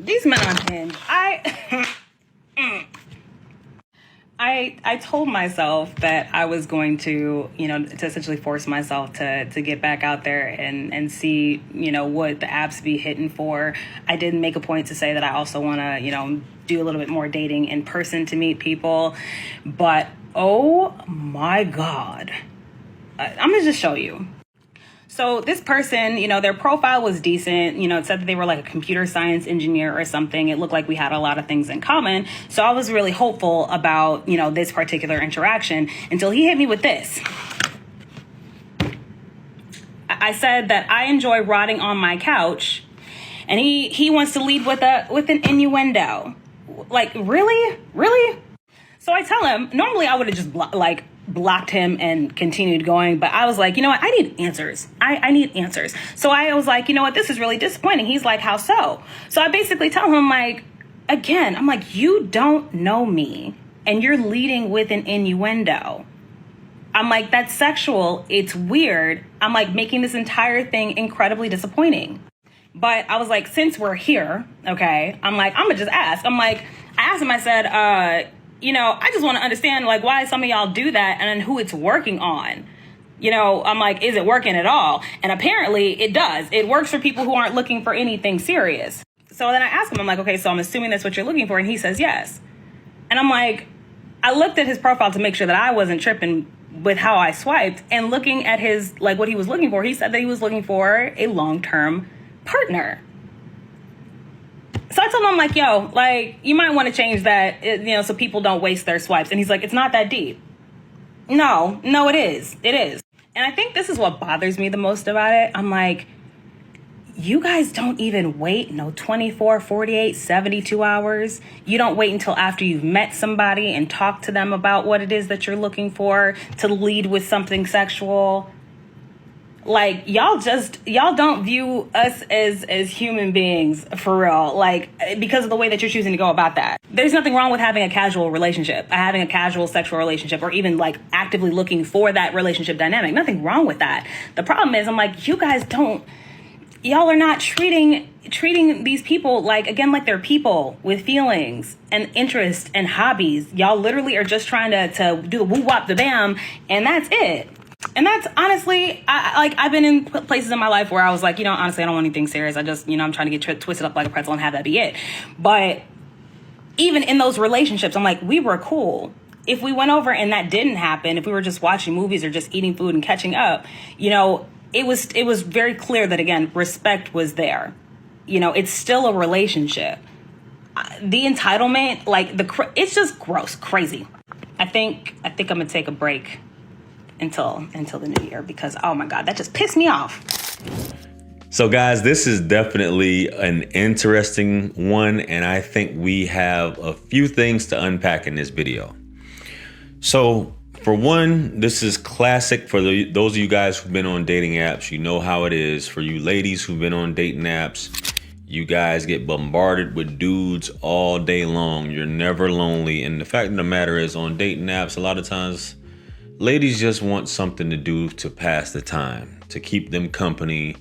These men on Hinge, I told myself that I was going to, to essentially force myself to get back out there and see, what the apps be hitting for. I did make a point to say that I also want to, do a little bit more dating in person to meet people. But, oh my God, I'm going to just show you. So this person, their profile was decent. It said that they were like a computer science engineer or something. It looked like we had a lot of things in common. So I was really hopeful about, this particular interaction until he hit me with this. I said that I enjoy rotting on my couch, and he wants to lead with an innuendo. Like, really? So I tell him, normally I would have just blocked him and continued going, but I was like, you know what, I need answers. I need answers. So I was like, you know what, this is really disappointing. He's like, how so? So I basically tell him, like, again, I'm like, you don't know me and you're leading with an innuendo. I'm like, that's sexual. It's weird. I'm like, making this entire thing incredibly disappointing. But I was like, since we're here, okay, I'm like, I'm gonna just ask. I'm like, I asked him, I said, I just want to understand, like, why some of y'all do that and who it's working on. I'm like, is it working at all? And apparently it does. It works for people who aren't looking for anything serious. So then I asked him, I'm like, okay, so I'm assuming that's what you're looking for. And he says, yes. And I'm like, I looked at his profile to make sure that I wasn't tripping with how I swiped, and looking at his, like, what he was looking for, he said that he was looking for a long-term partner. So I told him, I'm like, yo, like, you might want to change that, so people don't waste their swipes. And he's like, it's not that deep. No, it is. It is. And I think this is what bothers me the most about it. I'm like, you guys don't even wait 24, 48, 72 hours. You don't wait until after you've met somebody and talk to them about what it is that you're looking for to lead with something sexual. Like, y'all don't view us as human beings for real, like, because of the way that you're choosing to go about that. There's nothing wrong with having a casual relationship, having a casual sexual relationship, or even like actively looking for that relationship dynamic. Nothing wrong with that. The problem is, I'm like, y'all are not treating these people like they're people with feelings and interests and hobbies. Y'all literally are just trying to do the woo wop the bam, and that's it. And that's honestly, I've been in places in my life where I was like, honestly, I don't want anything serious. I just, I'm trying to get twisted up like a pretzel and have that be it. But even in those relationships, I'm like, we were cool. If we went over and that didn't happen, if we were just watching movies or just eating food and catching up, it was very clear that, again, respect was there. It's still a relationship. The entitlement, it's just gross, crazy. I think I'm gonna take a break until the new year, because, oh my God, that just pissed me off. So guys, this is definitely an interesting one, and I think we have a few things to unpack in this video. So for one, this is classic for those of you guys who've been on dating apps. You know how it is. For you ladies who've been on dating apps, you guys get bombarded with dudes all day long. You're never lonely. And the fact of the matter is, on dating apps, a lot of times ladies just want something to do to pass the time, to keep them company,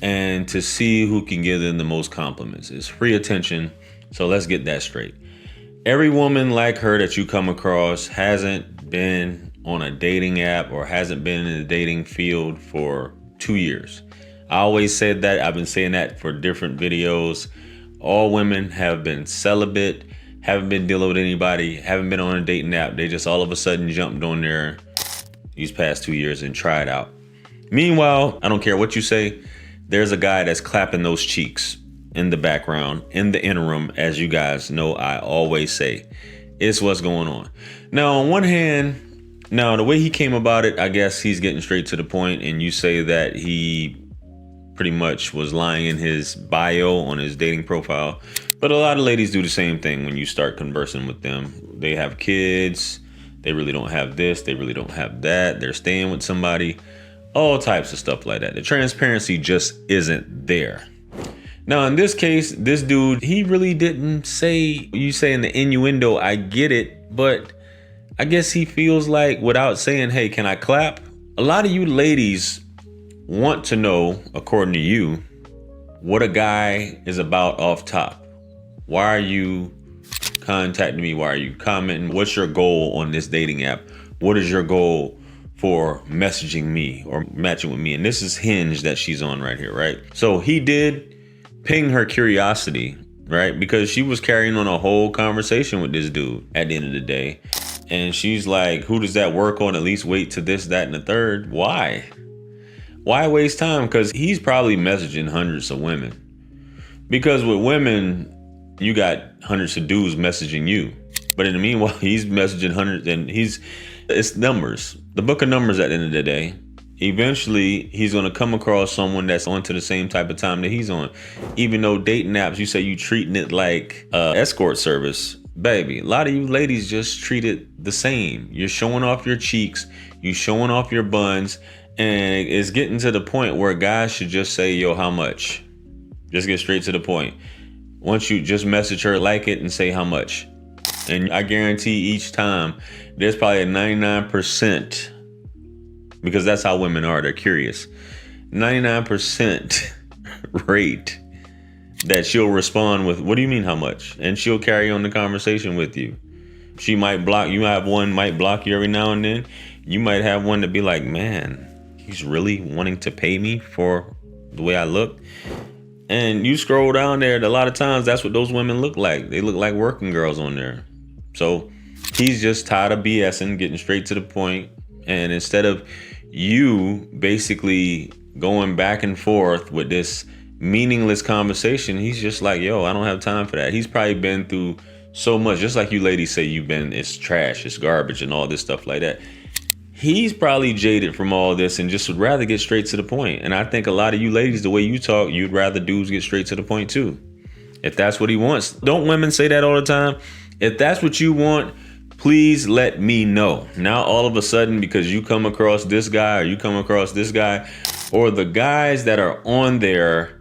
and to see who can give them the most compliments. It's free attention. So let's get that straight. Every woman like her that you come across hasn't been on a dating app or hasn't been in the dating field for 2 years. I always said that. I've been saying that for different videos. All women have been celibate, haven't been dealing with anybody, haven't been on a dating app. They just all of a sudden jumped on there these past 2 years and tried out. Meanwhile, I don't care what you say, there's a guy that's clapping those cheeks in the background, in the interim, as you guys know I always say. It's what's going on. Now, on one hand, the way he came about it, I guess he's getting straight to the point, and you say that he pretty much was lying in his bio on his dating profile. But a lot of ladies do the same thing when you start conversing with them. They have kids. They really don't have this. They really don't have that. They're staying with somebody. All types of stuff like that. The transparency just isn't there. Now, in this case, this dude, he really didn't say, you saying the innuendo, I get it, but I guess he feels like, without saying, hey, can I clap? A lot of you ladies want to know, according to you, what a guy is about off top. Why are you contacting me? Why are you commenting? What's your goal on this dating app? What is your goal for messaging me or matching with me? And this is Hinge that she's on right here, right? So he did ping her curiosity, right? Because she was carrying on a whole conversation with this dude at the end of the day. And she's like, who does that work on? At least wait to this, that, and the third. Why? Why waste time? Because he's probably messaging hundreds of women. Because with women, you got hundreds of dudes messaging you. But in the meanwhile, he's messaging hundreds, and it's numbers. The book of numbers at the end of the day. Eventually, he's going to come across someone that's onto the same type of time that he's on. Even though dating apps, you say you treating it like escort service. Baby, a lot of you ladies just treat it the same. You're showing off your cheeks, you showing off your buns, and it's getting to the point where guys should just say, yo, how much? Just get straight to the point. Once you just message her, like it, and say how much. And I guarantee each time there's probably a 99%, because that's how women are, they're curious, 99% rate that she'll respond with, what do you mean how much? And she'll carry on the conversation with you. She might block you. Have one might block you every now and then. You might have one to be like, man, he's really wanting to pay me for the way I look. And you scroll down there, and a lot of times that's what those women look like. They look like working girls on there. So he's just tired of BSing, getting straight to the point. And instead of you basically going back and forth with this meaningless conversation, he's just like, yo, I don't have time for that. He's probably been through so much, just like you ladies say it's trash, it's garbage, and all this stuff like that. He's probably jaded from all this and just would rather get straight to the point. And I think a lot of you ladies, the way you talk, you'd rather dudes get straight to the point too. If that's what he wants. Don't women say that all the time? If that's what you want, please let me know. Now all of a sudden, because you come across this guy or you come across this guy, or the guys that are on there,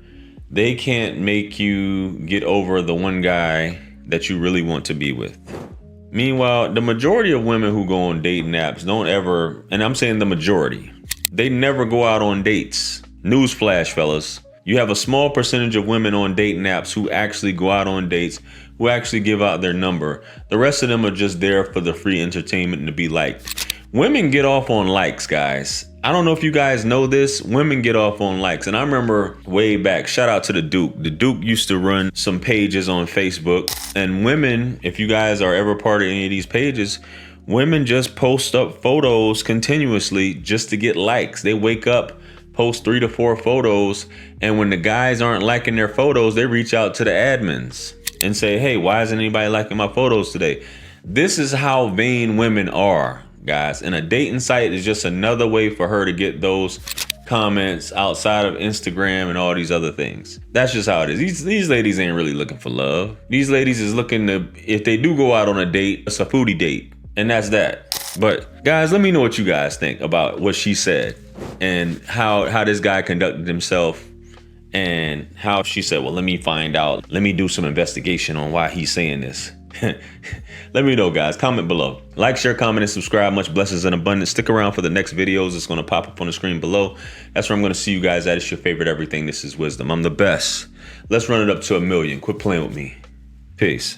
they can't make you get over the one guy that you really want to be with. Meanwhile, the majority of women who go on dating apps don't ever, and I'm saying the majority, they never go out on dates. Newsflash, fellas. You have a small percentage of women on dating apps who actually go out on dates, who actually give out their number. The rest of them are just there for the free entertainment and to be liked. Women get off on likes, guys. I don't know if you guys know this. Women get off on likes. And I remember way back, shout out to the Duke. The Duke used to run some pages on Facebook. And women, if you guys are ever part of any of these pages, women just post up photos continuously just to get likes. They wake up, post 3 to 4 photos. And when the guys aren't liking their photos, they reach out to the admins and say, hey, why isn't anybody liking my photos today? This is how vain women are, guys. And a dating site is just another way for her to get those comments outside of Instagram and all these other things. That's just how it is. These ladies ain't really looking for love. These ladies is looking to, if they do go out on a date, it's a foodie date. And that's that. But guys, let me know what you guys think about what she said and how this guy conducted himself, and how she said, well, let me find out. Let me do some investigation on why he's saying this. Let me know, guys. Comment below. Like, share, comment, and subscribe. Much blessings and abundance. Stick around for the next videos. It's going to pop up on the screen below. That's where I'm going to see you guys at. It's your favorite everything. This is Wisdom. I'm the best. Let's run it up to 1 million. Quit playing with me. Peace.